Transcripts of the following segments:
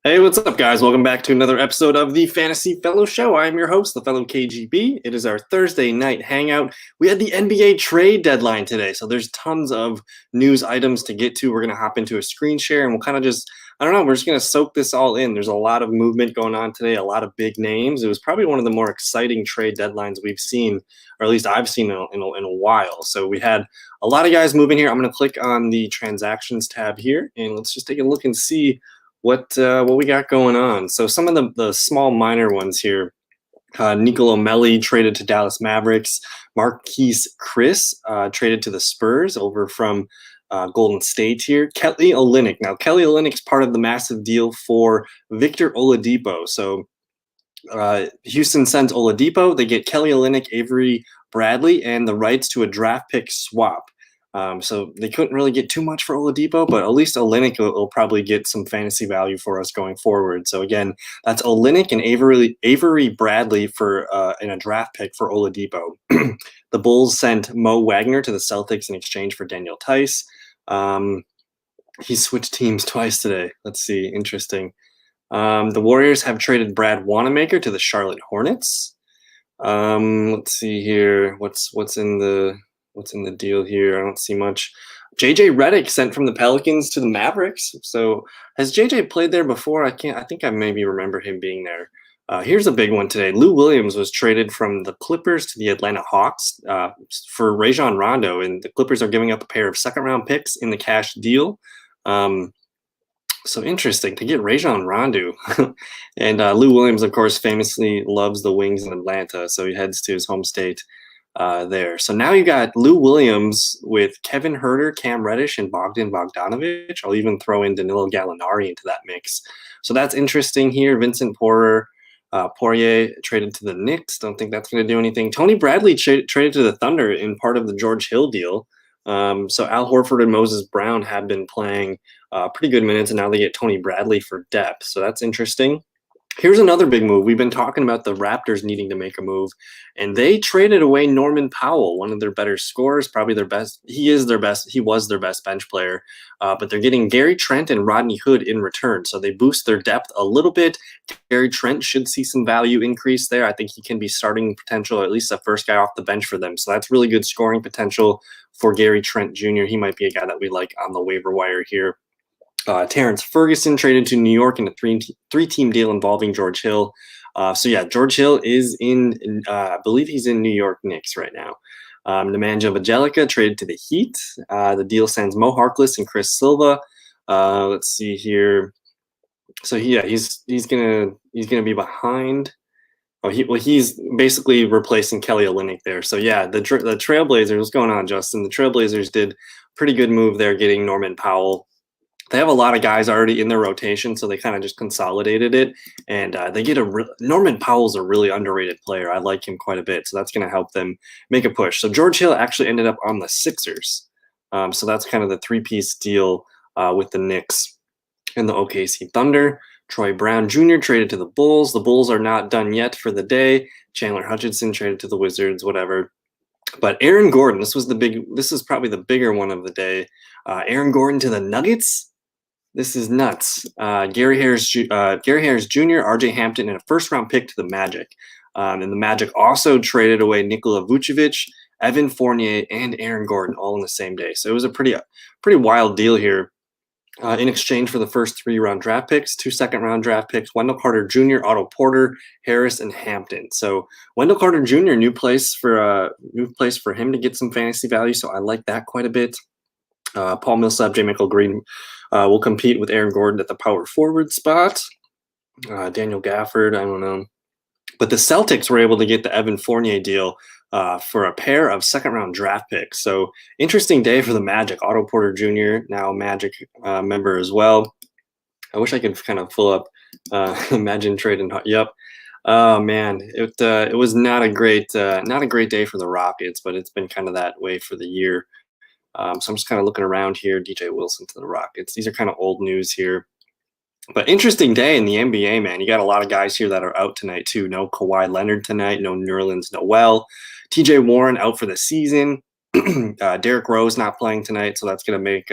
Hey, what's up, guys? Welcome back to another episode of the Fantasy Fellow Show. I'm your host, the fellow KGB. It is our Thursday night hangout. We had the NBA trade deadline today, so there's tons of news items to get to. We're going to hop into a screen share, and we'll kind of just, I don't know, we're just going to soak this all in. There's a lot of movement going on today, a lot of big names. It was probably one of the more exciting trade deadlines we've seen, or at least I've seen in a while. So we had a lot of guys moving here. I'm going to click on the transactions tab here, and let's just take a look and see what we got going on. So some of the small minor ones here. Nicolo Melli traded to Dallas Mavericks. Marquise Chris traded to the Spurs over from Golden State here. Kelly Olynyk. Now, Kelly Olynyk's part of the massive deal for Victor Oladipo. So Houston sends Oladipo. They get Kelly Olynyk, Avery Bradley, and the rights to a draft pick swap. So they couldn't really get too much for Oladipo, but at least Olynyk will probably get some fantasy value for us going forward. So again, that's Olynyk and Avery Bradley for in a draft pick for Oladipo. The Bulls sent Mo Wagner to the Celtics in exchange for Daniel Tice. He switched teams twice today. Let's see, interesting. The Warriors have traded Brad Wanamaker to the Charlotte Hornets. Let's see here. What's in the deal here? I don't see much. JJ Redick sent from the Pelicans to the Mavericks. So has JJ played there before? I think I maybe remember him being there. Here's a big one today. Lou Williams was traded from the Clippers to the Atlanta Hawks for Rajon Rondo, and the Clippers are giving up a pair of second-round picks in the cash deal. So interesting to get Rajon Rondo. And Lou Williams, of course, famously loves the Wings in Atlanta, so he heads to his home state there. So now you got Lou Williams with Kevin Huerter, Cam Reddish, and Bogdan Bogdanovic. I'll even throw in Danilo Gallinari into that mix. So that's interesting here. Vincent Poirier traded to the Knicks. Don't think that's going to do anything. Tony Bradley traded to the Thunder in part of the George Hill deal. So Al Horford and Moses Brown have been playing pretty good minutes, and now they get Tony Bradley for depth. So that's interesting. Here's another big move. We've been talking about the Raptors needing to make a move, and they traded away Norman Powell, one of their better scorers, probably their best. He was their best bench player, but they're getting Gary Trent and Rodney Hood in return. So they boost their depth a little bit. Gary Trent should see some value increase there. I think he can be starting potential, at least the first guy off the bench for them. So that's really good scoring potential for Gary Trent Jr. He might be a guy that we like on the waiver wire here. Terence Ferguson traded to New York in a three-team deal involving George Hill. So yeah, George Hill is I believe he's in New York Knicks right now. Nemanja Bjelica traded to the Heat. The deal sends Mo Harkless and Chris Silva. Let's see here. So yeah, he's gonna be behind. He's basically replacing Kelly Olynyk there. So yeah, the Trailblazers. What's going on, Justin? The Trailblazers did pretty good move there, getting Norman Powell. They have a lot of guys already in their rotation, so they kind of just consolidated it. And they get Norman Powell's a really underrated player. I like him quite a bit, so that's going to help them make a push. So George Hill actually ended up on the Sixers. So that's kind of the three-piece deal with the Knicks and the OKC Thunder. Troy Brown Jr. traded to the Bulls. The Bulls are not done yet for the day. Chandler Hutchinson traded to the Wizards, whatever. But Aaron Gordon, this is probably the bigger one of the day. Aaron Gordon to the Nuggets. This is nuts. Gary Harris Jr., R.J. Hampton, and a first-round pick to the Magic. And the Magic also traded away Nikola Vucevic, Evan Fournier, and Aaron Gordon all in the same day. So it was a pretty wild deal here. In exchange for the first 3-round draft picks, 2 second-round draft picks, Wendell Carter Jr., Otto Porter, Harris, and Hampton. So Wendell Carter Jr., new place for him to get some fantasy value. So I like that quite a bit. Paul Millsap, J. Michael Green will compete with Aaron Gordon at the power forward spot. Daniel Gafford, I don't know. But the Celtics were able to get the Evan Fournier deal for a pair of second-round draft picks. So interesting day for the Magic. Otto Porter Jr., now a Magic member as well. I wish I could kind of pull up Imagine trading. Yep. Oh man, it was not a great day for the Rockets, but it's been kind of that way for the year. So I'm just kind of looking around here. DJ Wilson to the Rockets. These are kind of old news here. But interesting day in the NBA, man. You got a lot of guys here that are out tonight, too. No Kawhi Leonard tonight. No Nerlens Noel. TJ Warren out for the season. Derrick Rose not playing tonight, so that's going to make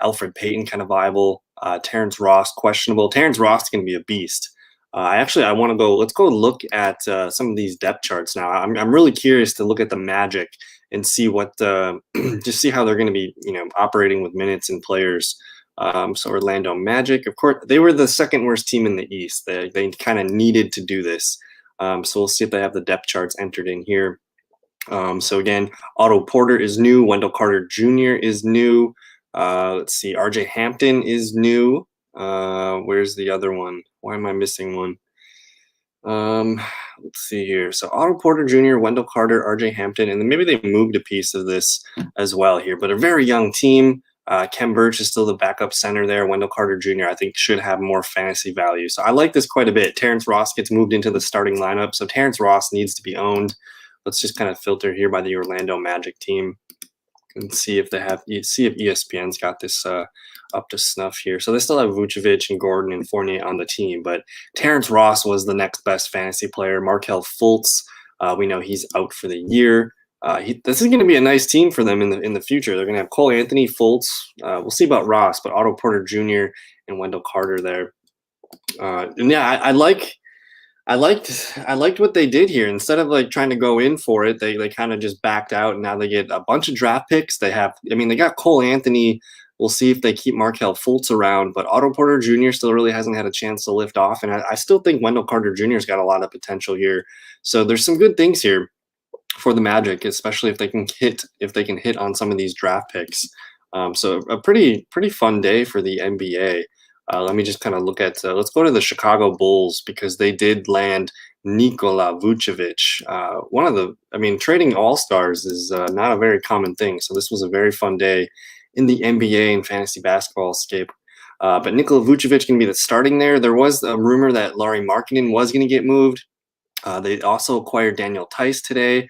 Alfred Payton kind of viable Terence Ross, questionable. Terence Ross is going to be a beast. I want to go. Let's go look at some of these depth charts now. I'm really curious to look at the Magic and see what just see how they're going to be, operating with minutes and players. So Orlando Magic, of course, they were the second worst team in the East. They kind of needed to do this. So we'll see if they have the depth charts entered in here. So again, Otto Porter is new. Wendell Carter Jr. is new. Let's see. RJ Hampton is new. Where's the other one? Why am I missing one? Let's see here. So Otto Porter Jr., Wendell Carter, RJ Hampton, and then maybe they moved a piece of this as well here. But a very young team. Kem Birch is still the backup center there. Wendell Carter Jr., I think, should have more fantasy value. So I like this quite a bit. Terence Ross gets moved into the starting lineup. So Terence Ross needs to be owned. Let's just kind of filter here by the Orlando Magic team and see if ESPN's got this up to snuff here. So they still have Vucevic and Gordon and Fournier on the team, but Terence Ross was the next best fantasy player. Markelle Fultz, we know he's out for the year. This is going to be a nice team for them in the future. They're going to have Cole Anthony, Fultz. We'll see about Ross, but Otto Porter Jr. and Wendell Carter there. And yeah, I liked what they did here. Instead of like trying to go in for it, they kind of just backed out, and now they get a bunch of draft picks. They got Cole Anthony. We'll see if they keep Markelle Fultz around, but Otto Porter Jr. still really hasn't had a chance to lift off, and I still think Wendell Carter Jr.'s got a lot of potential here. So there's some good things here for the Magic, especially if they can hit on some of these draft picks. So a pretty fun day for the NBA. Let me just kind of look at. Let's go to the Chicago Bulls because they did land Nikola Vucevic. Trading all-stars is not a very common thing. So this was a very fun day in the NBA and fantasy basketball scape. But Nikola Vucevic can be the starting there. There was a rumor that Lauri Markkanen was going to get moved. They also acquired Daniel Tice today.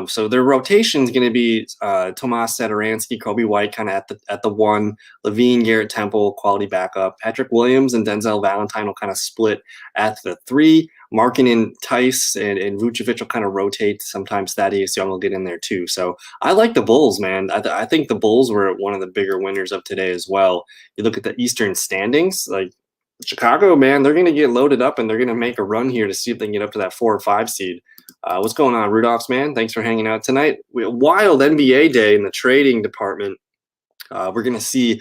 So their rotation is going to be Tomas Satoransky, Kobe White kind of at the one, Levine, Garrett Temple, quality backup. Patrick Williams and Denzel Valentine will kind of split at the three. Markkanen, Tice, and Vucevic will kind of rotate. Sometimes Thaddeus Young will get in there too. So I like the Bulls, man. I think the Bulls were one of the bigger winners of today as well. You look at the Eastern standings, like Chicago, man, they're going to get loaded up and they're going to make a run here to see if they can get up to that 4 or 5 seed. What's going on, Rudolphs, man? Thanks for hanging out tonight. Wild NBA day in the trading department. We're going to see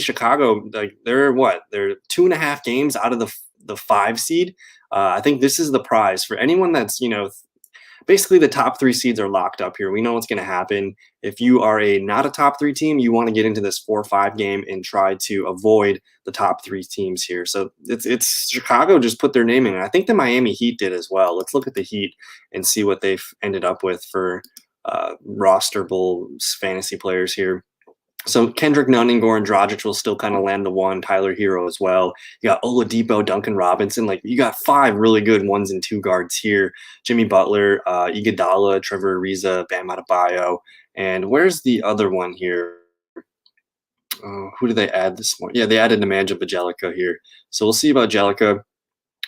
Chicago. Like they're 2.5 games out of the 5 seed. I think this is the prize for anyone that's, basically the top 3 seeds are locked up here. We know what's going to happen. If you are not a top 3 team, you want to get into this 4 or 5 game and try to avoid the top 3 teams here. So it's Chicago just put their name in. And I think the Miami Heat did as well. Let's look at the Heat and see what they've ended up with for rosterable fantasy players here. So Kendrick Nunn and Goran Dragic will still kind of land the 1. Tyler Hero as well. You got Oladipo, Duncan Robinson. Like you got 5 really good 1s and 2 guards here. Jimmy Butler, Iguodala, Trevor Ariza, Bam Adebayo. And where's the other one here? Who did they add this morning? Yeah, they added Nemanja Bjelica here. So we'll see about Bjelica.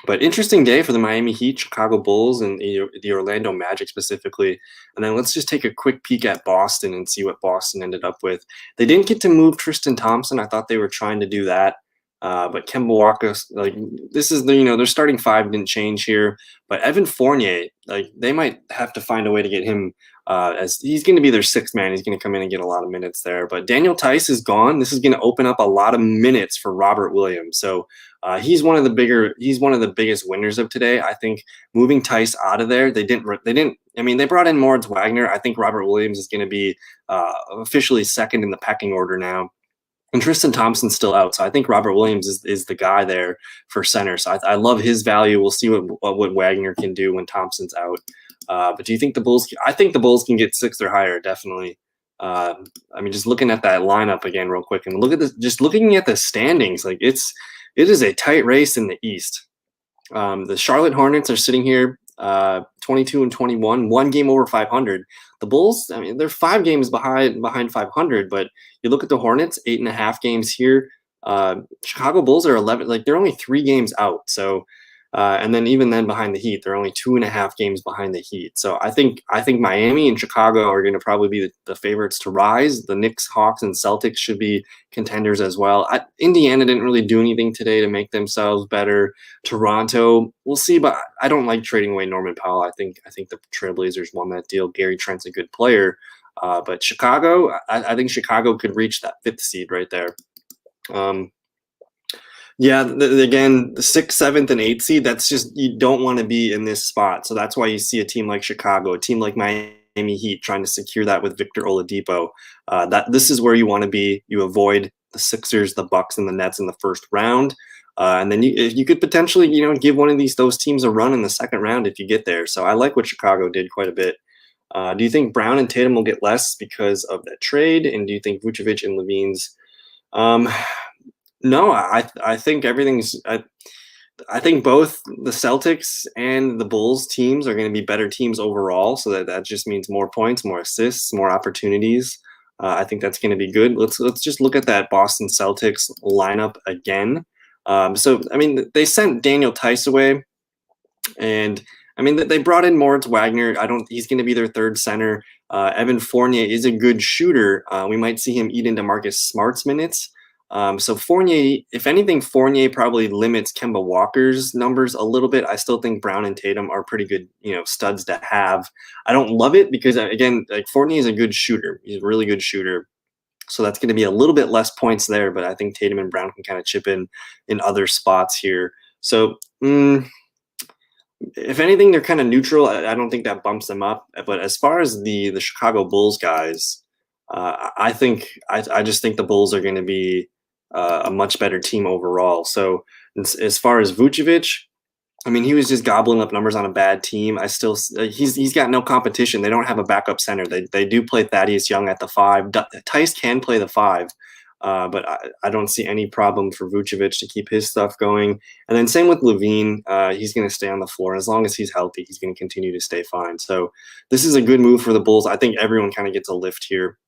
But interesting day for the Miami Heat, Chicago Bulls, and the Orlando Magic specifically. And then let's just take a quick peek at Boston and see what Boston ended up with. They didn't get to move Tristan Thompson. I thought they were trying to do that. But Kemba Walker, this is their starting 5 didn't change here. But Evan Fournier, they might have to find a way to get him as he's going to be their 6th man. He's going to come in and get a lot of minutes there. But Daniel Tice is gone. This is going to open up a lot of minutes for Robert Williams. So he's one of the biggest winners of today. I think moving Tice out of there, they brought in Moritz Wagner. I think Robert Williams is going to be officially 2nd in the pecking order now. And Tristan Thompson's still out, so I think Robert Williams is the guy there for center. So I love his value. We'll see what Wagner can do when Thompson's out. But do you think the Bulls? I think the Bulls can get 6th or higher, definitely. Just looking at that lineup again real quick, and looking at the standings, it is a tight race in the East. The Charlotte Hornets are sitting here 22-21, 1 game over 500. The Bulls, they're 5 games behind 500, but you look at the Hornets, 8.5 games here. Chicago Bulls are 11, they're only 3 games out. So And then even then behind the Heat, they're only 2.5 games behind the Heat. So I think Miami and Chicago are going to probably be the favorites to rise. The Knicks, Hawks, and Celtics should be contenders as well. Indiana didn't really do anything today to make themselves better. Toronto, we'll see, but I don't like trading away Norman Powell. I think the Trailblazers won that deal. Gary Trent's a good player. But Chicago, I think Chicago could reach that 5th seed right there. Yeah, again, the 6th, 7th, and 8th seed, that's just, you don't want to be in this spot. So that's why you see a team like Chicago, a team like Miami Heat trying to secure that with Victor Oladipo. This is where you want to be. You avoid the Sixers, the Bucks, and the Nets in the first round. And then you could potentially, give one of those teams a run in the second round if you get there. So I like what Chicago did quite a bit. Do you think Brown and Tatum will get less because of that trade? And do you think Vucevic and Levine's No, I think everything's. I think both the Celtics and the Bulls teams are going to be better teams overall. So that just means more points, more assists, more opportunities. I think that's going to be good. Let's just look at that Boston Celtics lineup again. So I mean, they sent Daniel Tice away, and I mean they brought in Moritz Wagner. He's going to be their third center. Evan Fournier is a good shooter. We might see him eat into Marcus Smart's minutes. So Fournier, if anything, Fournier probably limits Kemba Walker's numbers a little bit. I still think Brown and Tatum are pretty good, studs to have. I don't love it because, again, like Fournier is a good shooter. He's a really good shooter. So that's going to be a little bit less points there, but I think Tatum and Brown can kind of chip in other spots here. So if anything, they're kind of neutral. I don't think that bumps them up. But as far as the Chicago Bulls guys, I just think the Bulls are going to be a much better team overall. So as far as Vucevic, I mean, he was just gobbling up numbers on a bad team. He's got no competition. They don't have a backup center. They do play Thaddeus Young at the 5. Tice can play the 5, but I don't see any problem for Vucevic to keep his stuff going. And then same with Levine. He's going to stay on the floor. As long as he's healthy, he's going to continue to stay fine. So this is a good move for the Bulls. I think everyone kind of gets a lift here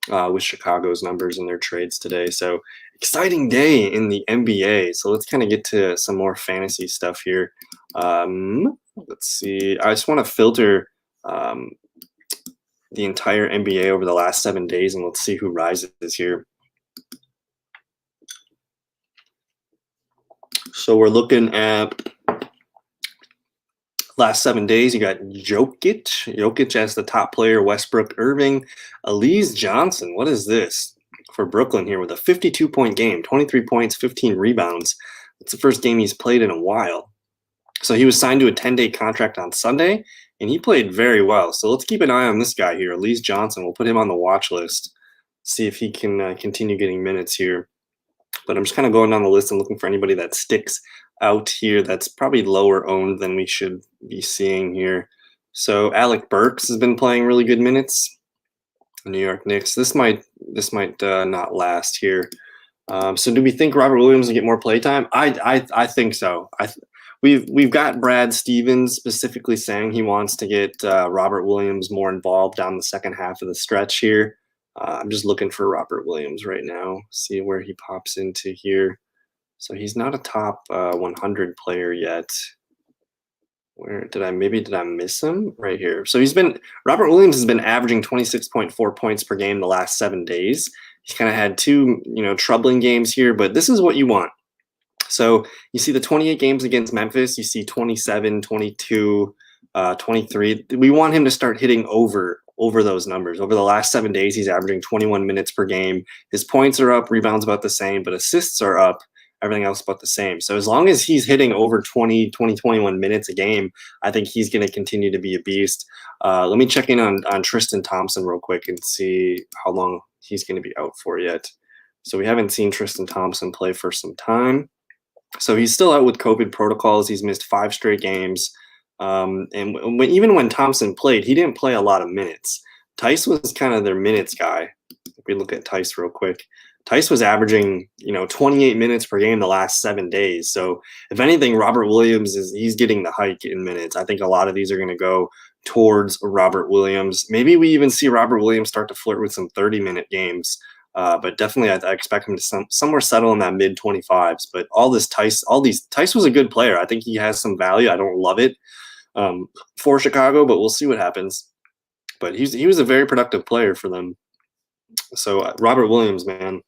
with Chicago's numbers and their trades today. So exciting day in the NBA. So let's kind of get to some more fantasy stuff here. Let's see. I just want to filter the entire NBA over the last 7 days, and let's see who rises here. So we're looking at last 7 days. You got Jokic as the top player, Westbrook, Irving, Elise Johnson. What is this for Brooklyn here with a 52-point game, 23 points, 15 rebounds. It's the first game he's played in a while. So he was signed to a 10-day contract on Sunday, and he played very well. So let's keep an eye on this guy here, Elise Johnson. We'll put him on the watch list, see if he can continue getting minutes here. But I'm just kind of going down the list and looking for anybody that sticks out here that's probably lower owned than we should be seeing here. So Alec Burks has been playing really good minutes. New York Knicks. This might not last here. So do we think Robert Williams will get more playtime? I think so. We've got Brad Stevens specifically saying he wants to get Robert Williams more involved down the second half of the stretch here. I'm just looking for Robert Williams right now, see where he pops into here. So he's not a top 100 player yet. Where did I miss him? Right here. So Robert Williams has been averaging 26.4 points per game the last 7 days. He's kind of had two, troubling games here, but this is what you want. So you see the 28 games against Memphis, you see 27, 22, 23. We want him to start hitting over those numbers. Over the last 7 days, he's averaging 21 minutes per game. His points are up, rebounds about the same, but assists are up. Everything else about the same. So as long as he's hitting over 21 minutes a game, I think he's going to continue to be a beast. Let me check in on Tristan Thompson real quick and see how long he's going to be out for yet. So we haven't seen Tristan Thompson play for some time. So he's still out with COVID protocols. He's missed 5 straight games. And even when Thompson played, he didn't play a lot of minutes. Tice was kind of their minutes guy. If we look at Tice real quick. Tice was averaging, 28 minutes per game the last 7 days. So if anything, Robert Williams he's getting the hike in minutes. I think a lot of these are going to go towards Robert Williams. Maybe we even see Robert Williams start to flirt with some 30-minute games. But definitely, I expect him to somewhere settle in that mid 25s. But Tice was a good player. I think he has some value. I don't love it for Chicago, but we'll see what happens. But he was a very productive player for them. So Robert Williams, man,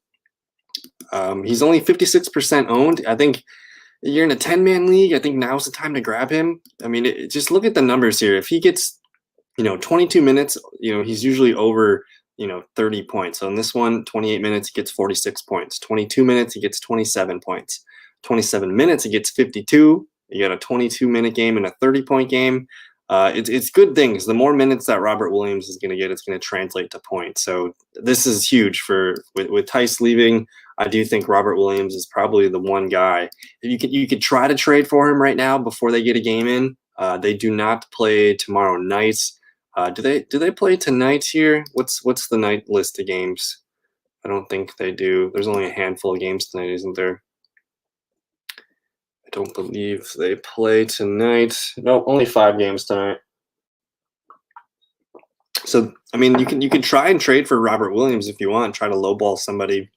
he's only 56% owned. I think you're in a 10-man league. I think now's the time to grab him. I mean, just look at the numbers here. If he gets 22 minutes, he's usually over 30 points. So in this one, 28 minutes, he gets 46 points. 22 minutes, he gets 27 points. 27 minutes, he gets 52. You got a 22-minute game and a 30-point game. It's good things. The more minutes that Robert Williams is going to get, it's going to translate to points. So this is huge with Tice leaving. I do think Robert Williams is probably the one guy. You could try to trade for him right now before they get a game in. They do not play tomorrow night. Do they play tonight here? What's the night list of games? I don't think they do. There's only a handful of games tonight, isn't there? I don't believe they play tonight. No, only 5 games tonight. So I mean, you can try and trade for Robert Williams if you want. Try to lowball somebody.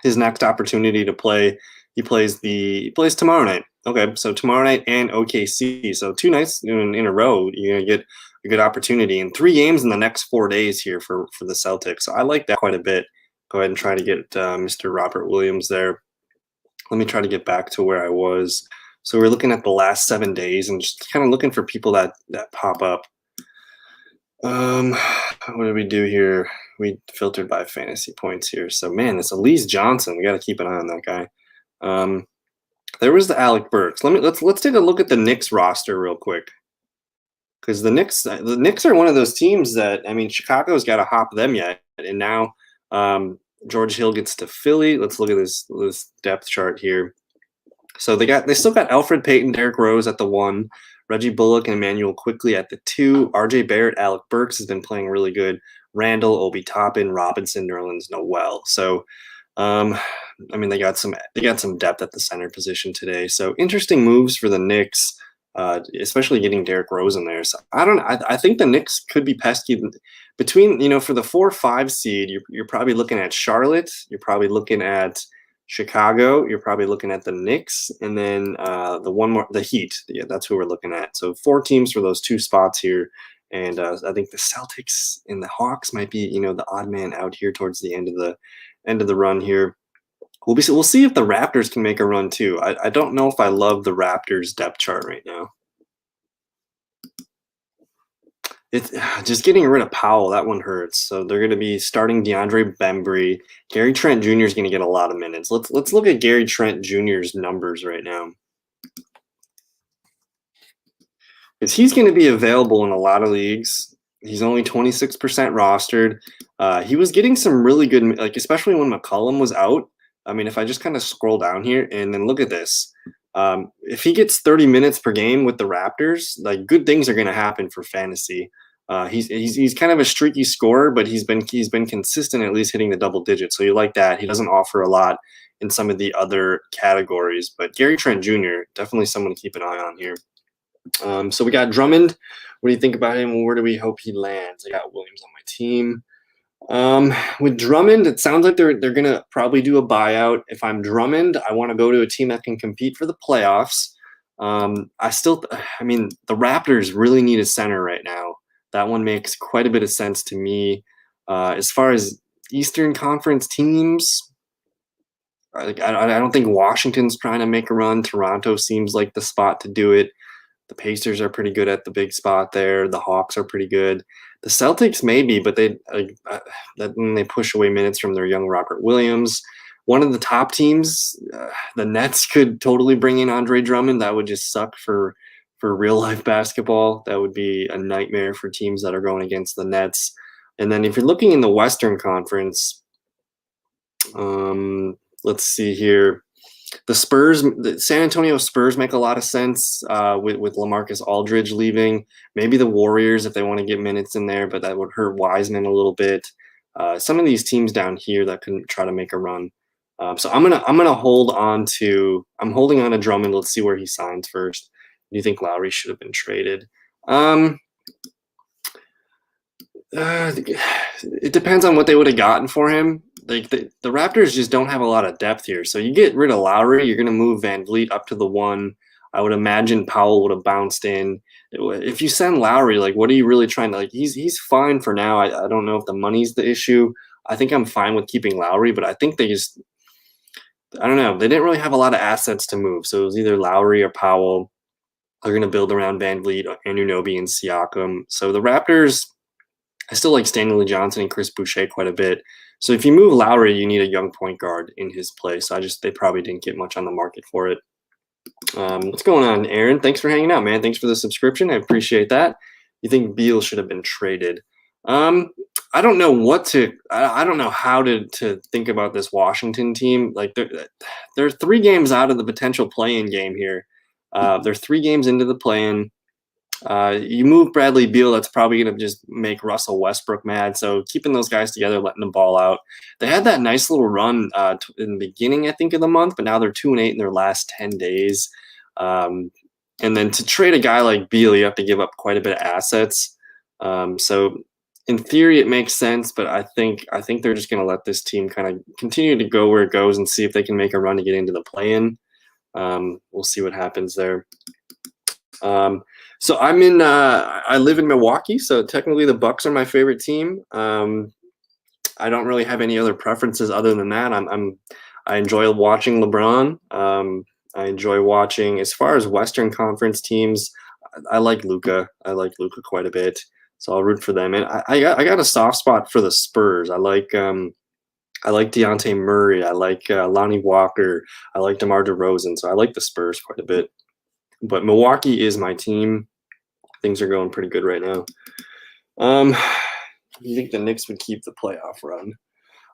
His next opportunity to play, he plays tomorrow night. Okay, so tomorrow night and OKC. So 2 nights in a row, you're gonna get a good opportunity, and 3 games in the next 4 days here for the Celtics. So I like that quite a bit. Go ahead and try to get Mr. Robert Williams there. Let me try to get back to where I was. So we're looking at the last 7 days and just kind of looking for people that pop up. What did we do here? We filtered by fantasy points here. So man, it's Elise Johnson. We got to keep an eye on that guy. There was the Alec Burks. Let's take a look at the Knicks roster real quick. Because the Knicks are one of those teams that, I mean, Chicago's got to hop them yet. And now George Hill gets to Philly. Let's look at this depth chart here. So they still got Alfred Payton, Derrick Rose at the 1, Reggie Bullock and Emmanuel Quickly at the 2, RJ Barrett, Alec Burks has been playing really good, Randall, Obi Toppin, Robinson, Nerlens Noel. So I mean, they got some depth at the center position today. So interesting moves for the Knicks. Especially getting Derrick Rose in there. So I think the Knicks could be pesky between, for the 4-5 seed. You're probably looking at Charlotte. You're probably looking at Chicago. You're probably looking at the Knicks, and then the Heat. Yeah, that's who we're looking at. So 4 teams for those 2 spots here. And I think the Celtics and the Hawks might be, the odd man out here towards the end of the run here. We'll see if the Raptors can make a run too. I don't know if I love the Raptors depth chart right now. It's just getting rid of Powell. That one hurts. So they're going to be starting DeAndre Bembry. Gary Trent Jr. is going to get a lot of minutes. Let's look at Gary Trent Jr.'s numbers right now. Because he's going to be available in a lot of leagues. He's only 26% rostered. He was getting some really good, especially when McCollum was out. I mean, if I just kind of scroll down here and then look at this, if he gets 30 minutes per game with the Raptors, good things are going to happen for fantasy. He's kind of a streaky scorer, but he's been consistent, at least hitting the double digits. So you like that. He doesn't offer a lot in some of the other categories, but Gary Trent Jr. definitely someone to keep an eye on here. So we got Drummond. What do you think about him? Where do we hope he lands? I got Williams on my team. With Drummond, it sounds like they're gonna probably do a buyout. If I'm Drummond, I want to go to a team that can compete for the playoffs. I mean, the Raptors really need a center right now. That one makes quite a bit of sense to me. As far as Eastern Conference teams, I don't think Washington's trying to make a run. Toronto seems like the spot to do it. The Pacers are pretty good at the big spot there. The Hawks are pretty good. The Celtics maybe, but they push away minutes from their young Robert Williams. One of the top teams, the Nets, could totally bring in Andre Drummond. That would just suck for real life basketball. That would be a nightmare for teams that are going against the Nets. And then if you're looking in the Western Conference, let's see here. The San Antonio Spurs make a lot of sense with LaMarcus Aldridge leaving. Maybe the Warriors if they want to get minutes in there, but that would hurt Wiseman a little bit. Some of these teams down here that can try to make a run. So I'm holding on to Drummond. Let's see where he signs first. Do you think Lowry should have been traded? It depends on what they would have gotten for him. like the Raptors just don't have a lot of depth here. So you get rid of Lowry, you're going to move Van Vliet up to the 1. I would imagine Powell would have bounced in. If you send Lowry, like, what are you really trying to, like? He's fine for now. I don't know if the money's the issue. I think I'm fine with keeping Lowry, but I think I don't know. They didn't really have a lot of assets to move, so it was either Lowry or Powell. They're going to build around Van Vliet, Anunoby, and Siakam. So the Raptors, I still like Stanley Johnson and Chris Boucher quite a bit. So if you move Lowry, you need a young point guard in his place. So they probably didn't get much on the market for it. What's going on, Aaron? Thanks for hanging out, man. Thanks for the subscription. I appreciate that. You think Beal should have been traded? I don't know I don't know how to think about this Washington team. Like they're 3 games out of the potential play-in game here. They're 3 games into the play-in. You move Bradley Beal, that's probably going to just make Russell Westbrook mad. So keeping those guys together, letting them ball out. They had that nice little run in the beginning, I think, of the month, but now they're 2-8 in their last 10 days. And then to trade a guy like Beal, you have to give up quite a bit of assets. So in theory, it makes sense, but I think they're just going to let this team kind of continue to go where it goes and see if they can make a run to get into the play-in. We'll see what happens there. So I live in Milwaukee, so technically the Bucks are my favorite team. I don't really have any other preferences other than that. I enjoy watching LeBron. I enjoy watching, as far as Western Conference teams, I like Luka. I like Luka quite a bit, so I'll root for them. And I got a soft spot for the Spurs. I like Dejounte Murray. I like Lonnie Walker. I like DeMar DeRozan. So I like the Spurs quite a bit. But Milwaukee is my team. Things are going pretty good right now. You think the Knicks would keep the playoff run?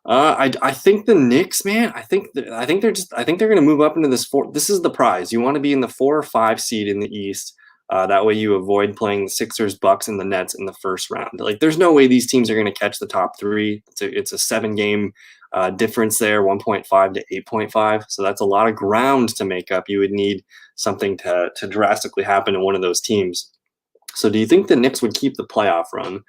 I think the Knicks, man. I think they're going to move up into this 4. This is the prize. You want to be in the 4 or 5 seed in the East. That way you avoid playing the Sixers, Bucks, and the Nets in the first round. Like, there's no way these teams are going to catch the top 3. It's a 7-game difference there, 1.5 to 8.5. So that's a lot of ground to make up. You would need something to drastically happen to one of those teams. So do you think the Knicks would keep the playoff run?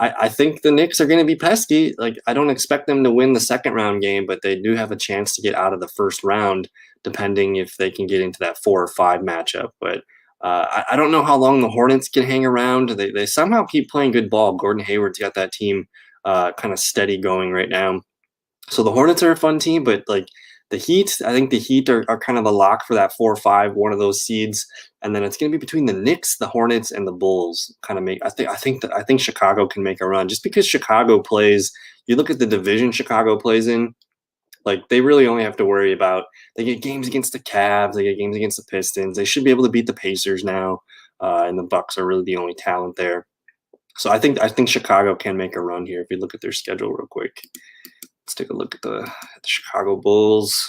I think the Knicks are going to be pesky. Like, I don't expect them to win the second round game, but they do have a chance to get out of the first round, depending if they can get into that 4 or 5 matchup. But I don't know how long the Hornets can hang around. They somehow keep playing good ball. Gordon Hayward's got that team kind of steady going right now. So the Hornets are a fun team, but like the Heat, I think the Heat are kind of the lock for that 4 or 5, one of those seeds. And then it's going to be between the Knicks, the Hornets, and the Bulls. I think Chicago can make a run just because Chicago plays. You look at the division Chicago plays in. Like, they really only have to worry about, they get games against the Cavs, they get games against the Pistons. They should be able to beat the Pacers now, and the Bucks are really the only talent there. So I think Chicago can make a run here if you look at their schedule real quick. Let's take a look at the Chicago Bulls.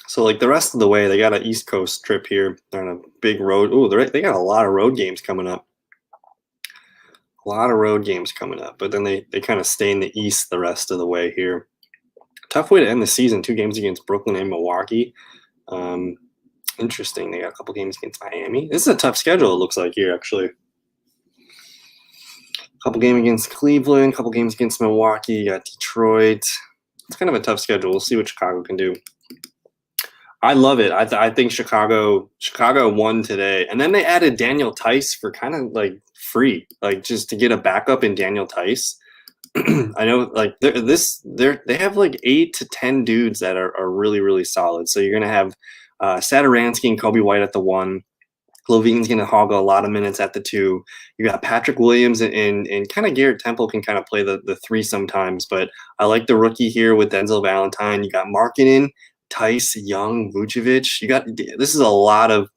So, like, the rest of the way, they got an East Coast trip here. They're on a big road. Oh, they got a lot of road games coming up. But then they kind of stay in the East the rest of the way here. Tough way to end the season. 2 games against Brooklyn and Milwaukee. Interesting. They got a couple games against Miami. This is a tough schedule, it looks like, here, actually. Couple games against Cleveland, couple games against Milwaukee. You got Detroit. It's kind of a tough schedule. We'll see what Chicago can do. I love it. I think Chicago won today. And then they added Daniel Tice for kind of like free, like just to get a backup in Daniel Tice. I know, like, they have like 8 to 10 dudes that are really, really solid. So you're going to have Satoransky and Kobe White at the 1. Levine's going to hog a lot of minutes at the 2. You got Patrick Williams and kind of Garrett Temple can kind of play the 3 sometimes. But I like the rookie here with Denzel Valentine. You got Markkanen, Tice, Young, Vucevic. This is a lot of.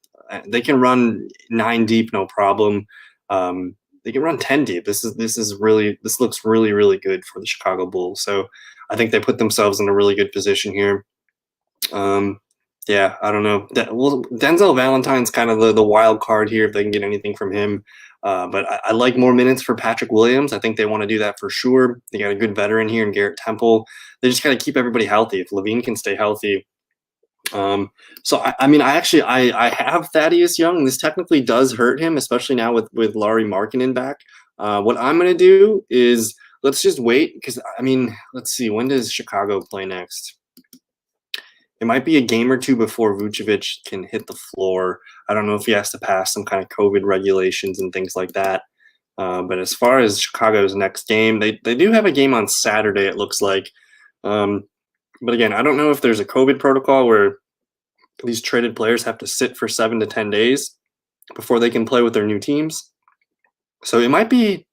They can run 9 deep, no problem. They can run 10 deep. This looks really, really good for the Chicago Bulls. So I think they put themselves in a really good position here. Yeah, I don't know. Denzel Valentine's kind of the wild card here if they can get anything from him. But I like more minutes for Patrick Williams. I think they want to do that for sure. They got a good veteran here in Garrett Temple. They just got to keep everybody healthy. If Levine can stay healthy, So I mean, I have Thaddeus Young. This technically does hurt him, especially now with Lowry Markkanen back. What I'm gonna do is let's just wait because I mean, let's see, when does Chicago play next? It might be a game or two before Vucevic can hit the floor. I don't know if he has to pass some kind of COVID regulations and things like that. But as far as Chicago's next game, they do have a game on Saturday, it looks like. But again, I don't know if there's a COVID protocol where these traded players have to sit for 7 to 10 days before they can play with their new teams. So it might be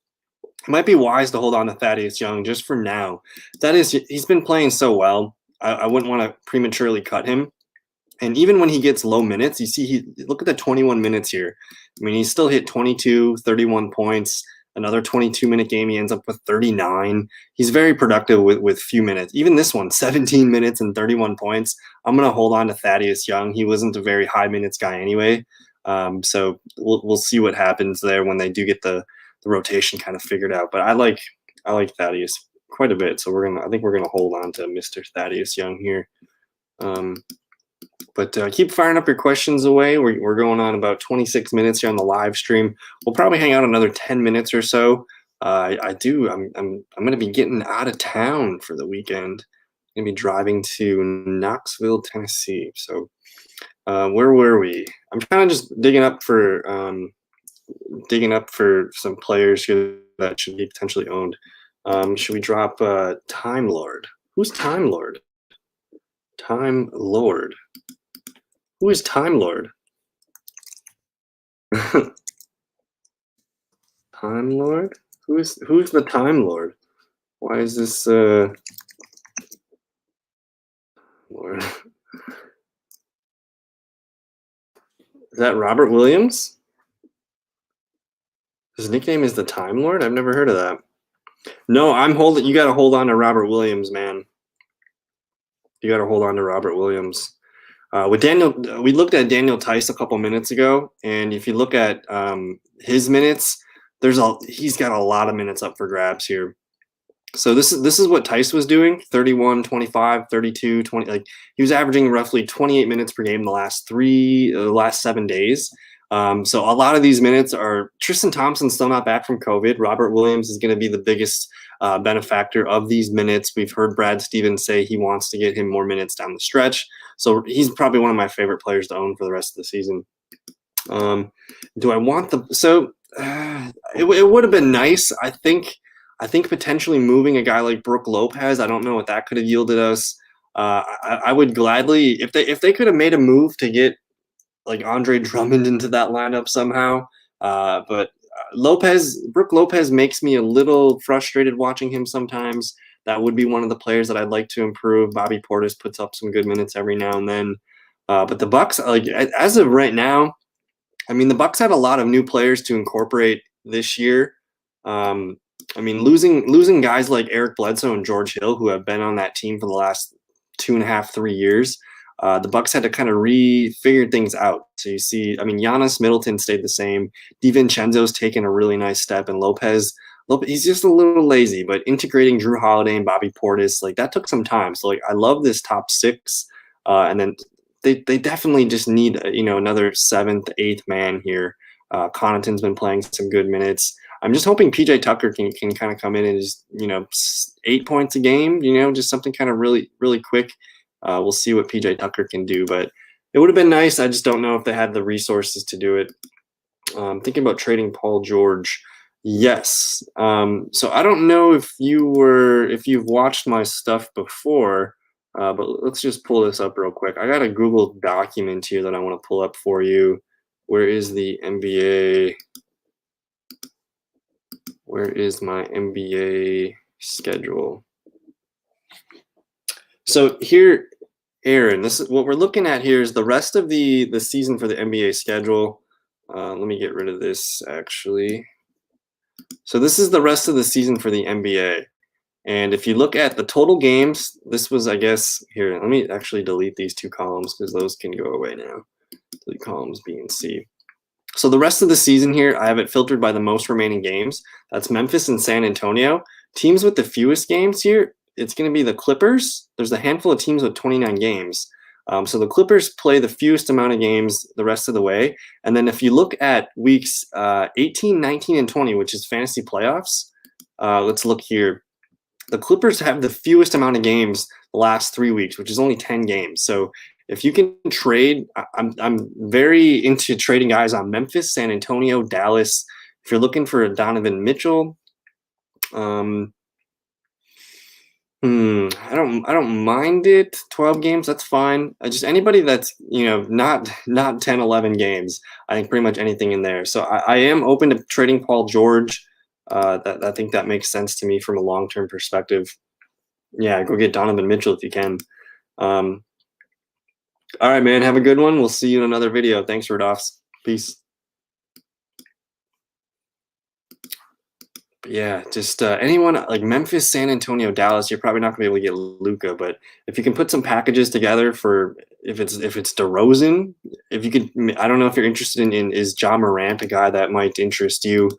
wise to hold on to Thaddeus Young just for now. He's been playing so well. I wouldn't want to prematurely cut him. And even when he gets low minutes, you see, look at the 21 minutes here. I mean, he still hit 22, 31 points. Another 22-minute game, he ends up with 39. He's very productive with few minutes. Even this one, 17 minutes and 31 points. I'm going to hold on to Thaddeus Young. He wasn't a very high minutes guy anyway. So we'll see what happens there when they do get the rotation kind of figured out. But I like Thaddeus quite a bit. So I think we're gonna hold on to Mr. Thaddeus Young here. But keep firing up your questions away. We're going on about 26 minutes here on the live stream. We'll probably hang out another 10 minutes or so. I'm gonna be getting out of town for the weekend. I'm gonna be driving to Knoxville, Tennessee. So where were we? I'm kind of just digging up for some players here that should be potentially owned. Should we drop Time Lord? Who's Time Lord? Time Lord. Who is Time Lord? Time Lord? Who's the Time Lord? Why is this Lord? Is that Robert Williams? His nickname is the Time Lord? I've never heard of that. No, you got to hold on to Robert Williams, man. You got to hold on to Robert Williams. With Daniel, we looked at Daniel Tice a couple minutes ago, and if you look at his minutes, he's got a lot of minutes up for grabs here. So this is what Tice was doing: 31, 25, 32, 20. Like he was averaging roughly 28 minutes per game the last 7 days. So a lot of these minutes are Tristan Thompson still not back from COVID. Robert Williams is going to be the biggest benefactor of these minutes. We've heard Brad Stevens say he wants to get him more minutes down the stretch. So he's probably one of my favorite players to own for the rest of the season. Do I want it would have been nice. I think potentially moving a guy like Brook Lopez, I don't know what that could have yielded us. I would gladly, if they could have made a move to get like Andre Drummond into that lineup somehow. But Brook Lopez makes me a little frustrated watching him sometimes. That would be one of the players that I'd like to improve. Bobby Portis puts up some good minutes every now and then. But the Bucks, like as of right now, I mean, the Bucks have a lot of new players to incorporate this year. I mean, losing guys like Eric Bledsoe and George Hill, who have been on that team for the last 2.5, 3 years, the Bucks had to kind of refigure things out. So you see, I mean, Giannis, Middleton stayed the same. DiVincenzo's taken a really nice step, and Lopez, he's just a little lazy. But integrating Drew Holiday and Bobby Portis, like that took some time. So like, I love this top six, and then they definitely just need another 7th, 8th man here. Connaughton's been playing some good minutes. I'm just hoping PJ Tucker can kind of come in and just 8 points a game, just something kind of really, really quick. We'll see what PJ Tucker can do, but it would have been nice. I just don't know if they had the resources to do it. Thinking about trading Paul George. Yes. So I don't know if you've watched my stuff before, but let's just pull this up real quick. I got a Google document here that I want to pull up for you. Where is the NBA? Where is my NBA schedule? So here, Aaron, this is what we're looking at here is the rest of the season for the NBA schedule. Let me get rid of this actually. So this is the rest of the season for the NBA. And if you look at the total games, this was, I guess, here, let me actually delete these 2 columns because those can go away now. Delete columns B and C. So the rest of the season here, I have it filtered by the most remaining games. That's Memphis and San Antonio. Teams with the fewest games here, it's going to be the Clippers. There's a handful of teams with 29 games. So the Clippers play the fewest amount of games the rest of the way. And then if you look at weeks 18, 19, and 20, which is fantasy playoffs, let's look here. The Clippers have the fewest amount of games the last 3 weeks, which is only 10 games. So if you can trade, I'm very into trading guys on Memphis, San Antonio, Dallas. If you're looking for a Donovan Mitchell, I don't mind it. 12 games, that's fine. Just anybody that's, not 10, 11 games. I think pretty much anything in there. So I am open to trading Paul George. I think that makes sense to me from a long-term perspective. Yeah, go get Donovan Mitchell if you can. All right, man. Have a good one. We'll see you in another video. Thanks, Rodolphs. Peace. Yeah, just anyone like Memphis, San Antonio, Dallas, you're probably not gonna be able to get Luka, but if you can put some packages together for if it's DeRozan, if you could, I don't know if you're interested in is Ja Morant a guy that might interest you?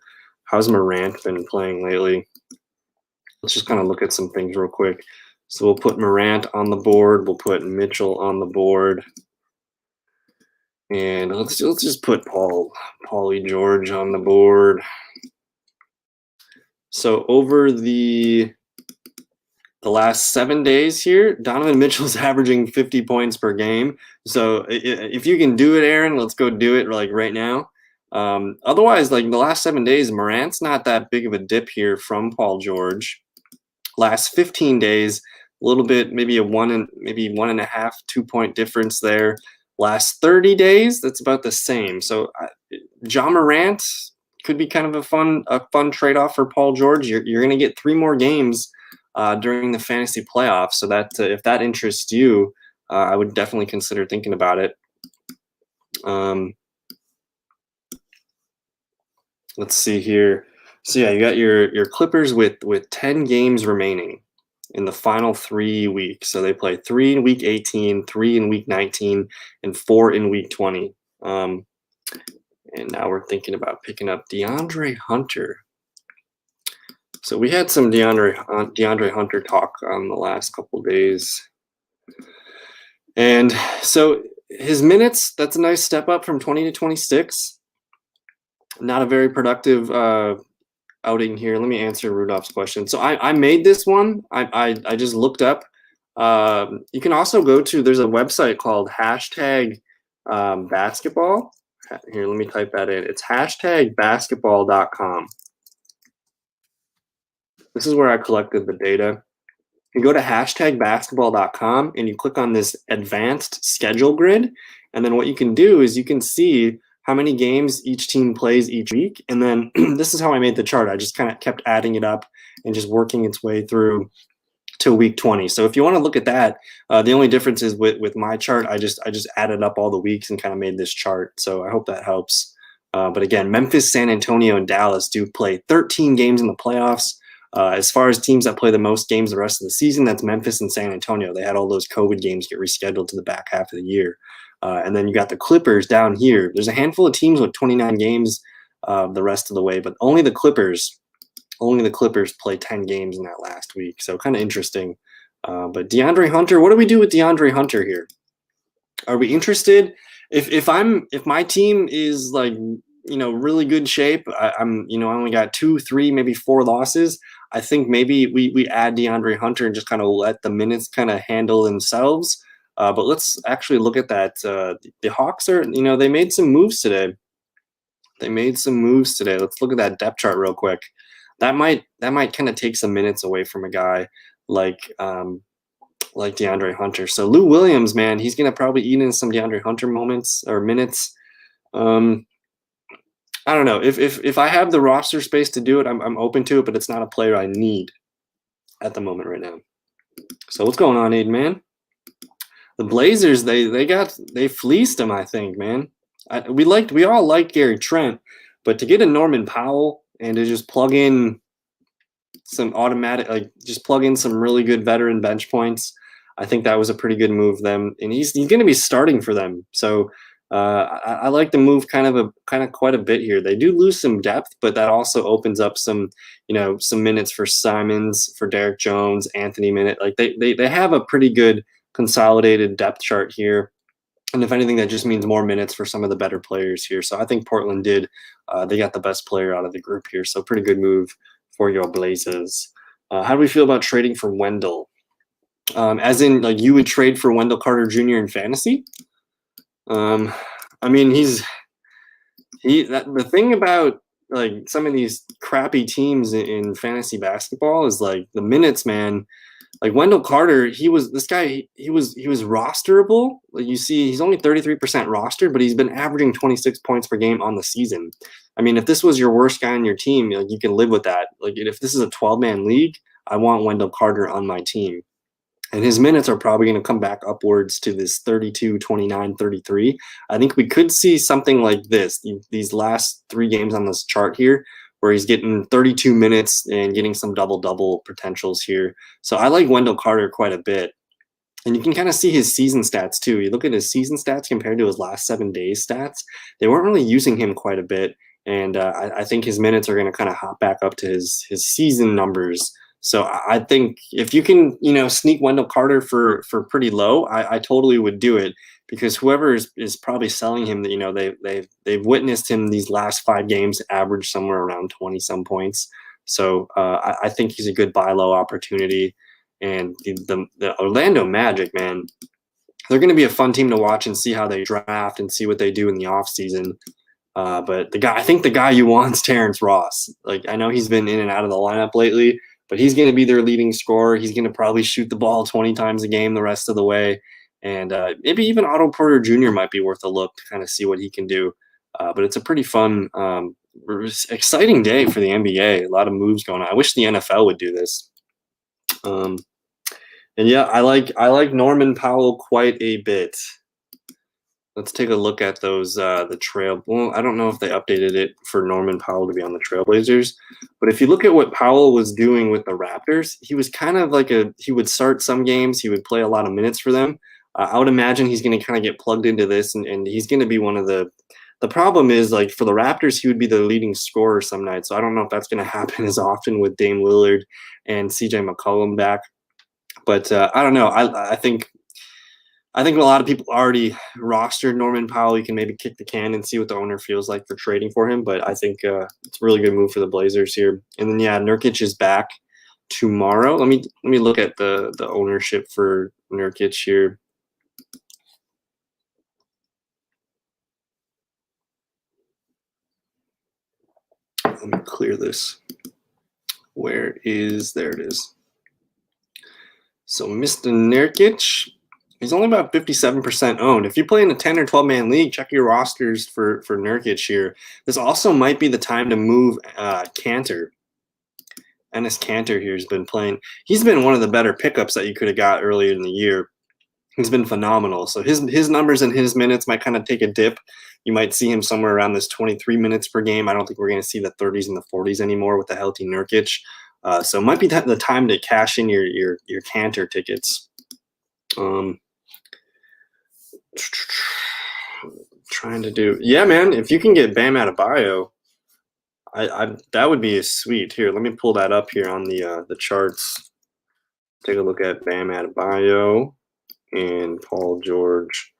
How's Morant been playing lately? Let's just kind of look at some things real quick. So we'll put Morant on the board. We'll put Mitchell on the board, and let's just put Paulie George on the board. So over the last 7 days here, Donovan Mitchell's averaging 50 points per game. So if you can do it, Aaron, let's go do it like right now. Otherwise, like the last 7 days, Morant's not that big of a dip here from Paul George. Last 15 days, a little bit, maybe maybe 1.5, 2-point difference there. Last 30 days, that's about the same. So Ja Morant could be kind of a fun trade-off for Paul George. You're going to get 3 more games during the fantasy playoffs. So that if that interests you, I would definitely consider thinking about it. Let's see here. So yeah, you got your Clippers with 10 games remaining in the final 3 weeks. So they play 3 in week 18, 3 in week 19, and 4 in week 20. And now we're thinking about picking up DeAndre Hunter. So we had some DeAndre Hunter talk on the last couple of days. And so his minutes, that's a nice step up from 20 to 26. Not a very productive outing here. Let me answer Rudolph's question. So I made this one. I just looked up. You can also go to, there's a website called #basketball. Here, let me type that in. It's #basketball.com. This is where I collected the data. You go to #basketball.com and you click on this advanced schedule grid. And then what you can do is you can see how many games each team plays each week. And then this is how I made the chart. I just kind of kept adding it up and just working its way through to week 20. So if you want to look at that, the only difference is with my chart, I just added up all the weeks and kind of made this chart. So I hope that helps. But again, Memphis, San Antonio, and Dallas do play 13 games in the playoffs. As far as teams that play the most games the rest of the season, that's Memphis and San Antonio. They had all those COVID games get rescheduled to the back half of the year. And then you got the Clippers down here. There's a handful of teams with 29 games the rest of the way, but only the Clippers play 10 games in that last week. So kind of interesting. But DeAndre Hunter, what do we do with DeAndre Hunter here? Are we interested? If my team is like, really good shape, I only got 2, 3, maybe 4 losses. I think maybe we add DeAndre Hunter and just kind of let the minutes kind of handle themselves. But let's actually look at that. The Hawks are, they made some moves today. Let's look at that depth chart real quick. That might kind of take some minutes away from a guy like DeAndre Hunter. So Lou Williams, man, he's gonna probably eat in some DeAndre Hunter moments or minutes. I don't know if I have the roster space to do it, I'm open to it, but it's not a player I need at the moment right now. So what's going on, Aiden, man? The Blazers, they fleeced him, I think, man. We all like Gary Trent, but to get a Norman Powell and to just plug in some automatic, just plug in some really good veteran bench points, I think that was a pretty good move them. And he's going to be starting for them. So I like the move kind of quite a bit here. They do lose some depth, but that also opens up some minutes for Simons, for Derek Jones, Anthony Minute. Like they have a pretty good consolidated depth chart here. And if anything, that just means more minutes for some of the better players here. So I think Portland did. They got the best player out of the group here. So pretty good move for your Blazers. How do we feel about trading for Wendell? As in, like, you would trade for Wendell Carter Jr. in fantasy? I mean, the thing about like some of these crappy teams in fantasy basketball is like the minutes, man. Like Wendell Carter, he was rosterable. Like you see, he's only 33% rostered, but he's been averaging 26 points per game on the season. I mean, if this was your worst guy on your team, like you can live with that. Like if this is a 12-man league, I want Wendell Carter on my team. And his minutes are probably going to come back upwards to this 32, 29, 33. I think we could see something like this, these last 3 games on this chart here, where he's getting 32 minutes and getting some double-double potentials here. So I like Wendell Carter quite a bit. And you can kind of see his season stats too. You look at his season stats compared to his last 7 days stats. They weren't really using him quite a bit. And I think his minutes are going to kind of hop back up to his season numbers. So I think if you can, sneak Wendell Carter for pretty low, I totally would do it, because whoever is probably selling him, they've witnessed him these last 5 games average somewhere around 20 some points. So I think he's a good buy low opportunity. And the Orlando Magic, man, they're going to be a fun team to watch and see how they draft and see what they do in the offseason. But I think the guy you want is Terence Ross. Like, I know he's been in and out of the lineup lately, but he's going to be their leading scorer. He's going to probably shoot the ball 20 times a game the rest of the way. And maybe even Otto Porter Jr. might be worth a look to kind of see what he can do. But it's a pretty fun, exciting day for the NBA. A lot of moves going on. I wish the NFL would do this. And yeah, I like Norman Powell quite a bit. Let's take a look at those, well, I don't know if they updated it for Norman Powell to be on the Trailblazers, but if you look at what Powell was doing with the Raptors, he was kind of like he would start some games, he would play a lot of minutes for them. I would imagine he's going to kind of get plugged into this, and he's going to be one of the problem is, like, for the Raptors, he would be the leading scorer some nights, so I don't know if that's going to happen as often with Dame Lillard and CJ McCollum back, but I don't know. I think a lot of people already rostered Norman Powell. You can maybe kick the can and see what the owner feels like for trading for him. But I think it's a really good move for the Blazers here. And then, yeah, Nurkic is back tomorrow. Let me look at the ownership for Nurkic here. Let me clear this. There it is. So Mr. Nurkic, he's only about 57% owned. If you play in a 10 or 12-man league, check your rosters for Nurkic here. This also might be the time to move Cantor. Ennis Cantor here has been playing. He's been one of the better pickups that you could have got earlier in the year. He's been phenomenal. So his numbers and his minutes might kind of take a dip. You might see him somewhere around this 23 minutes per game. I don't think we're going to see the 30s and the 40s anymore with the healthy Nurkic. So it might be the time to cash in your Cantor tickets. Trying to do, yeah, man, if you can get Bam Adebayo, that would be sweet. Here, let me pull that up here on the charts. Take a look at Bam Adebayo and Paul George.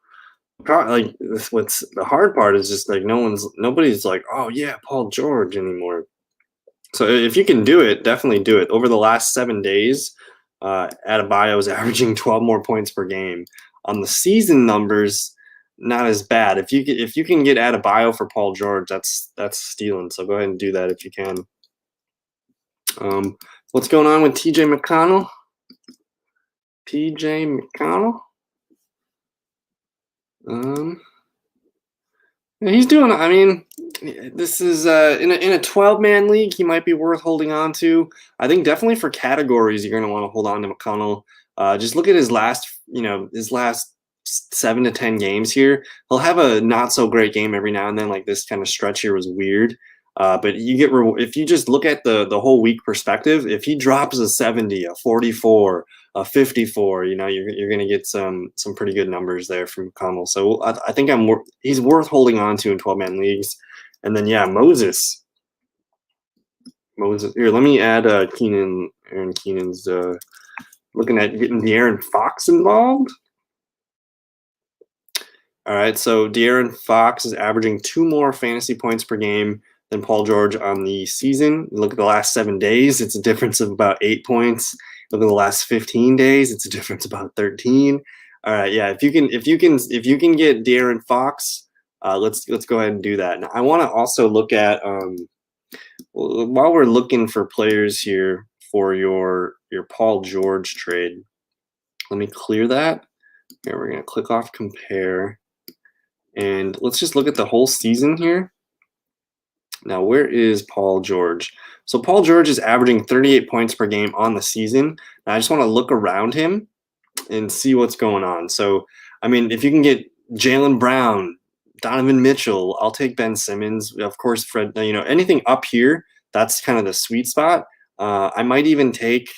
Like, what's the hard part is just like nobody's like, oh yeah, Paul George anymore. So if you can do it, definitely do it. Over the last 7 days, Adebayo is averaging 12 more points per game. On the season numbers, not as bad. If you can get Adebayo for Paul George, that's stealing. So go ahead and do that if you can. What's going on with TJ McConnell? TJ McConnell? He's doing. I mean, this is in a 12-man league, he might be worth holding on to. I think definitely for categories, you're going to want to hold on to McConnell. Just look at his last 7 to 10 games here. He'll have a not so great game every now and then. Like this kind of stretch here was weird. But you get if you just look at the whole week perspective, if he drops a 70, a 44, a 54, you're going to get some pretty good numbers there from McConnell. So I think he's worth holding on to in 12-man leagues. And then, yeah, Moses. Here, let me add Keenan. Aaron Keenan's looking at getting De'Aaron Fox involved. All right, so De'Aaron Fox is averaging 2 more fantasy points per game than Paul George on the season. Look at the last 7 days; it's a difference of about 8 points. Look at the last 15 days; it's a difference of about 13. All right, yeah. If you can get De'Aaron Fox, let's go ahead and do that. Now, I want to also look at while we're looking for players here for your Paul George trade. Let me clear that. Here, we're gonna click off compare. And let's just look at the whole season here. Now, where is Paul George? So Paul George is averaging 38 points per game on the season. Now, I just want to look around him and see what's going on. So, I mean, if you can get Jaylen Brown, Donovan Mitchell, I'll take Ben Simmons. Of course, Fred, anything up here, that's kind of the sweet spot. I might even take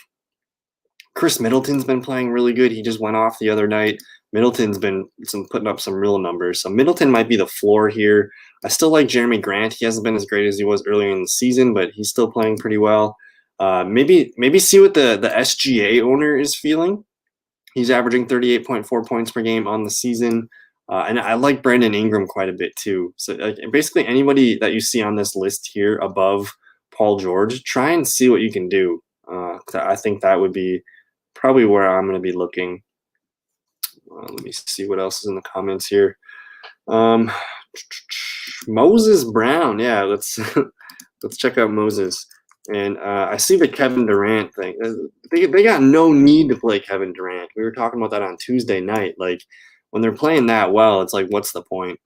Chris Middleton's been playing really good. He just went off the other night. Middleton's been putting up some real numbers. So Middleton might be the floor here. I still like Jeremy Grant. He hasn't been as great as he was earlier in the season, but he's still playing pretty well. Maybe see what the SGA owner is feeling. He's averaging 38.4 points per game on the season. And I like Brandon Ingram quite a bit too. So basically anybody that you see on this list here above Paul George, try and see what you can do. I think that would be probably where I'm going to be looking. Let me see what else is in the comments here. Moses Brown. Yeah, let's check out Moses. And I see the Kevin Durant thing. They got no need to play Kevin Durant. We were talking about that on Tuesday night. Like, when they're playing that well, it's like, what's the point?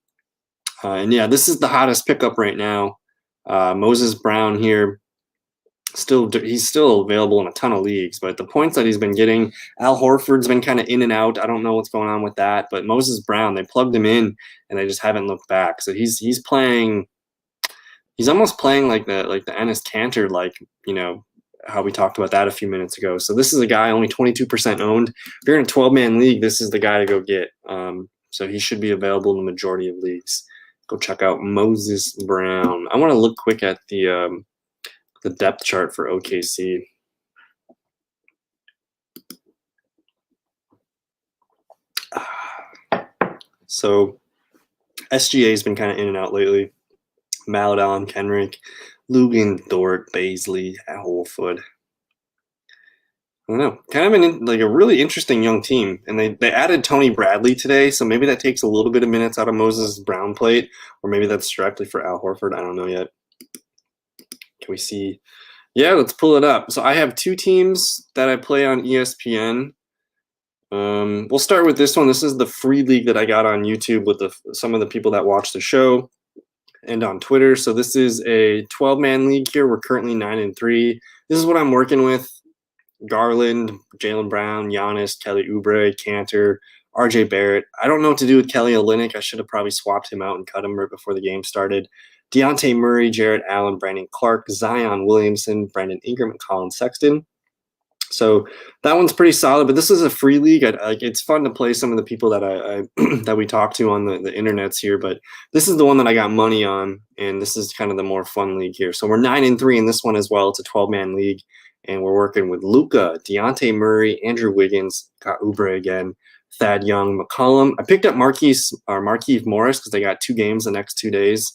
And yeah, this is the hottest pickup right now. Moses Brown here. He's still available in a ton of leagues, but the points that he's been getting, Al Horford's been kind of in and out. I don't know what's going on with that, but Moses Brown, they plugged him in and they just haven't looked back. So he's playing. He's almost playing like the Ennis Cantor, how we talked about that a few minutes ago. So this is a guy only 22% owned. If you're in a 12-man league, this is the guy to go get. So he should be available in the majority of leagues. Go check out Moses Brown. I want to look quick at the depth chart for OKC. So SGA has been kind of in and out lately. Maladon, Kenrick, Lugan, Dort, Baisley, Holfoot. I don't know. Kind of a really interesting young team. And they added Tony Bradley today, so maybe that takes a little bit of minutes out of Moses Brown plate, or maybe that's directly for Al Horford. I don't know yet. Can we see? Yeah, let's pull it up. So I have 2 teams that I play on ESPN. We'll start with this one. This is the free league that I got on YouTube with some of the people that watch the show and on Twitter. So this is a 12-man league here. We're currently 9-3. This is what I'm working with. Garland, Jaylen Brown, Giannis, Kelly Oubre, Cantor, RJ Barrett. I don't know what to do with Kelly Olynyk. I should have probably swapped him out and cut him right before the game started. Dejounte Murray, Jarrett Allen, Brandon Clark, Zion Williamson, Brandon Ingram, and Colin Sexton. So that one's pretty solid, but this is a free league. It's fun to play some of the people that I that we talk to on the internets here, but this is the one that I got money on, and this is kind of the more fun league here. So we're 9-3 in this one as well. It's a 12-man league, and we're working with Luka, Dejounte Murray, Andrew Wiggins, got Oubre again, Thad Young, McCollum. I picked up Markieff Morris because they got 2 games the next 2 days.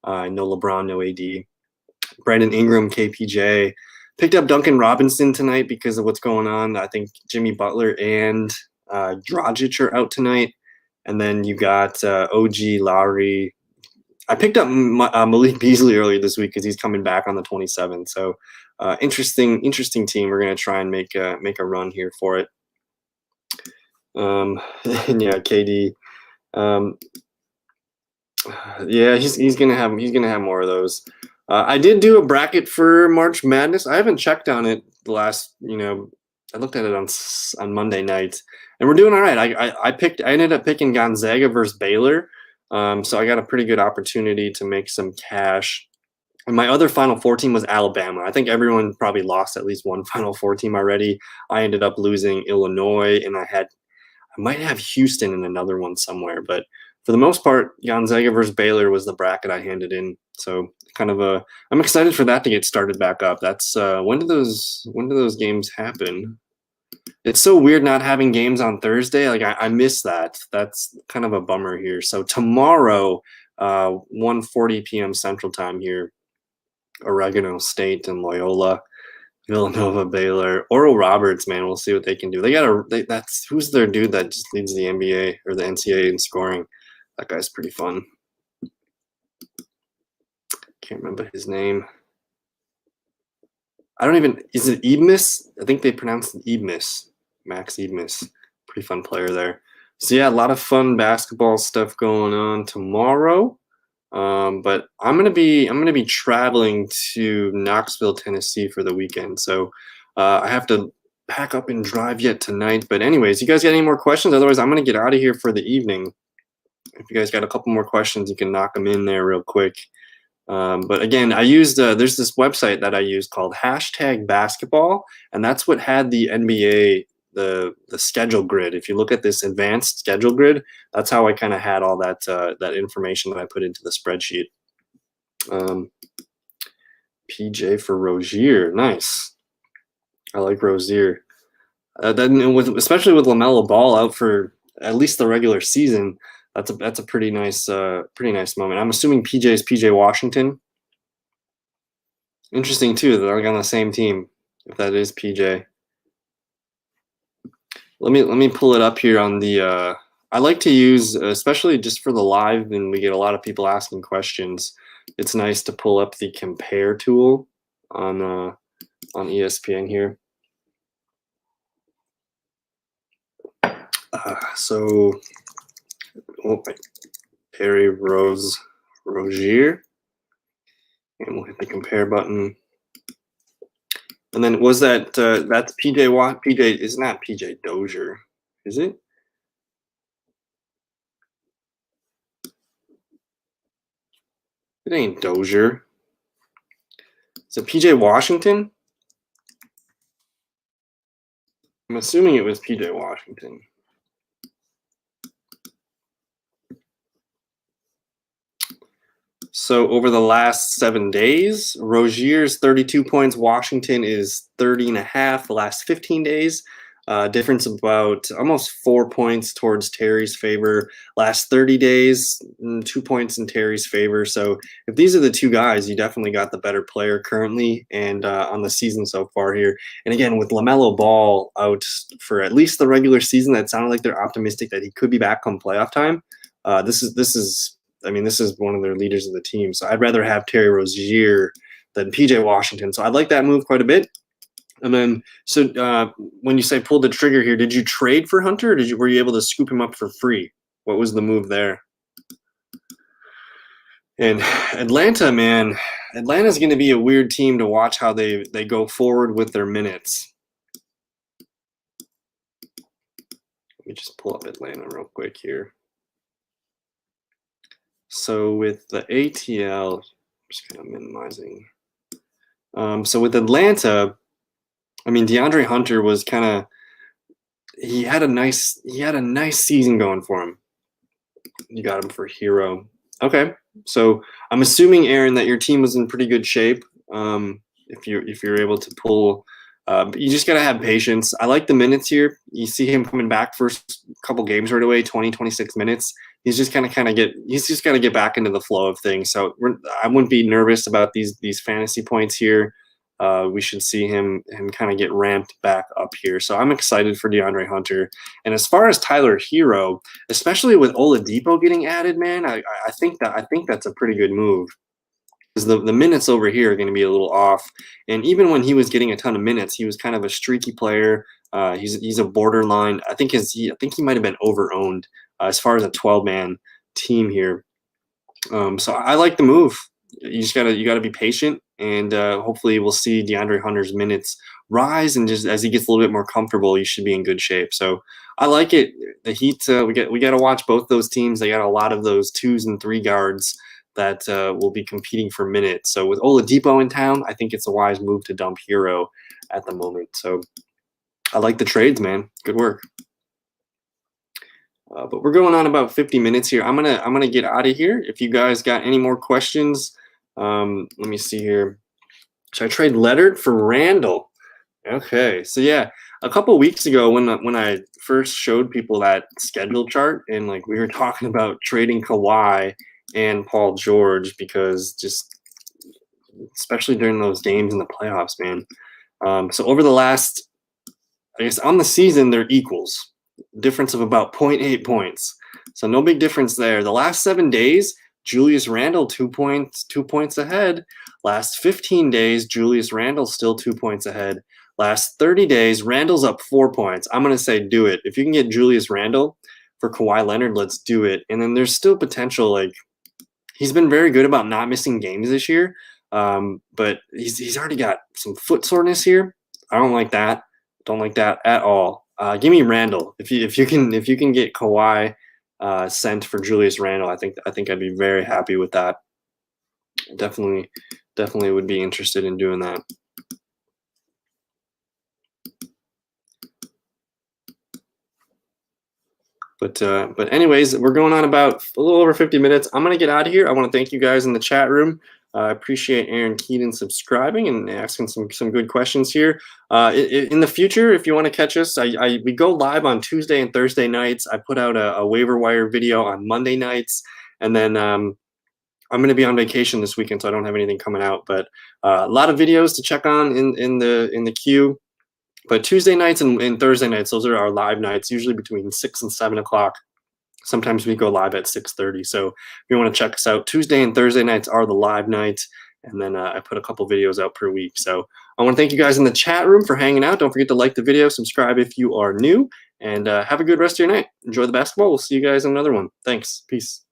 No LeBron, no AD. Brandon Ingram, KPJ. Picked up Duncan Robinson tonight because of what's going on. I think Jimmy Butler and Dragic are out tonight. And then you got OG, Lowry. I picked up Malik Beasley earlier this week because he's coming back on the 27th. So interesting team. We're going to try and make a run here for it. And yeah, KD. Yeah, he's gonna have more of those. I did do a bracket for March Madness. I haven't checked on it the last, I looked at it on Monday night, and we're doing all right. I ended up picking Gonzaga versus Baylor, so I got a pretty good opportunity to make some cash. And my other Final Four team was Alabama. I think everyone probably lost at least one Final Four team already. I ended up losing Illinois, and I might have Houston in another one somewhere, but for the most part, Gonzaga versus Baylor was the bracket I handed in. So I'm excited for that to get started back up. That's when do those games happen? It's so weird not having games on Thursday. Like I miss that. That's kind of a bummer here. So tomorrow, 1:40 p.m. Central Time here, Oregano State and Loyola, Villanova, Baylor, Oral Roberts. Man, we'll see what they can do. That's who's their dude that just leads the NBA or the NCAA in scoring. That guy's pretty fun. Can't remember his name. Is it Ebmis? I think they pronounce it Ebmis. Max Ebmis. Pretty fun player there. So yeah, a lot of fun basketball stuff going on tomorrow. But I'm gonna be traveling to Knoxville, Tennessee for the weekend. So I have to pack up and drive yet tonight. But anyways, you guys got any more questions? Otherwise, I'm gonna get out of here for the evening. If you guys got a couple more questions, you can knock them in there real quick. But again, I used there's this website that I use called #basketball, and that's what had the NBA the schedule grid. If you look at this advanced schedule grid, that's how I kind of had all that that information that I put into the spreadsheet. PJ for Rozier, nice. I like Rozier. Especially with LaMelo Ball out for at least the regular season. That's a pretty nice moment. I'm assuming PJ is PJ Washington. Interesting too. They're like on the same team. If that is PJ, let me pull it up here on the. I like to use, especially just for the live, and we get a lot of people asking questions. It's nice to pull up the compare tool on ESPN here. So. Oh, Terry Rozier, and we'll hit the compare button. And then was that that's PJ Watt? PJ is not PJ Dozier, is it? It ain't Dozier. Is it PJ Washington? I'm assuming it was PJ Washington. So over the last 7 days, Rozier's 32 points. Washington is 30.5 the last 15 days. Difference about almost 4 points towards Terry's favor. Last 30 days, 2 points in Terry's favor. So if these are the two guys, you definitely got the better player currently and on the season so far here. And again, with LaMelo Ball out for at least the regular season, that sounded like they're optimistic that he could be back come playoff time. This is one of their leaders of the team. So I'd rather have Terry Rozier than PJ Washington. So I like that move quite a bit. And then, so when you say pull the trigger here, did you trade for Hunter, or were you able to scoop him up for free? What was the move there? And Atlanta, man, Atlanta's going to be a weird team to watch how they go forward with their minutes. Let me just pull up Atlanta real quick here. So with the ATL, I'm just kind of minimizing. So with Atlanta, I mean, DeAndre Hunter was kind of he had a nice season going for him. You got him for hero. Okay, so I'm assuming, Aaron, that your team was in pretty good shape. If you're able to pull, you just gotta have patience. I like the minutes here. You see him coming back first couple games right away, 20, 26 minutes. He's just got to get back into the flow of things. So I wouldn't be nervous about these fantasy points here. We should see him kind of get ramped back up here. So I'm excited for DeAndre Hunter. And as far as Tyler Hero, especially with Oladipo getting added, man, I think that's a pretty good move. Because the minutes over here are going to be a little off. And even when he was getting a ton of minutes, he was kind of a streaky player. He's a borderline. I think he might have been over-owned as far as a 12-man team here. So I like the move. You gotta be patient, and hopefully we'll see DeAndre Hunter's minutes rise, and just as he gets a little bit more comfortable, you should be in good shape. So I like it. The Heat, we got to watch both those teams. They got a lot of those 2s and 3 guards that will be competing for minutes. So with Oladipo in town, I think it's a wise move to dump Hero at the moment. So I like the trades, man. Good work. But we're going on about 50 minutes here. I'm gonna get out of here. If you guys got any more questions, let me see here. Should I trade Leonard for Randall? Okay, so yeah, a couple weeks ago when I first showed people that schedule chart, and like we were talking about trading Kawhi and Paul George, because just especially during those games in the playoffs, man. So over the last, I guess on the season, they're equals, difference of about 0.8 points. So no big difference there. The last 7 days, Julius Randle 2 points ahead. Last 15 days, Julius Randle still 2 points ahead. Last 30 days, Randle's up 4 points. I'm going to say do it. If you can get Julius Randle for Kawhi Leonard, let's do it. And then there's still potential. Like, he's been very good about not missing games this year, but he's already got some foot soreness here. I don't like that. Don't like that at all. Give me Randle. If you can get Kawhi sent for Julius Randle, I think I'd be very happy with that. Definitely would be interested in doing that. But anyways, we're going on about a little over 50 minutes. I'm gonna get out of here. I want to thank you guys in the chat room. I appreciate Aaron Keaton subscribing and asking some good questions here. In the future, if you want to catch us, we go live on Tuesday and Thursday nights. I put out a waiver wire video on Monday nights, and then I'm going to be on vacation this weekend, so I don't have anything coming out. But a lot of videos to check on in the queue. But Tuesday nights and Thursday nights, those are our live nights, usually between 6 and 7 o'clock. Sometimes we go live at 6:30. So if you want to check us out, Tuesday and Thursday nights are the live nights. And then I put a couple videos out per week. So I want to thank you guys in the chat room for hanging out. Don't forget to like the video, subscribe if you are new, and have a good rest of your night. Enjoy the basketball. We'll see you guys in another one. Thanks. Peace.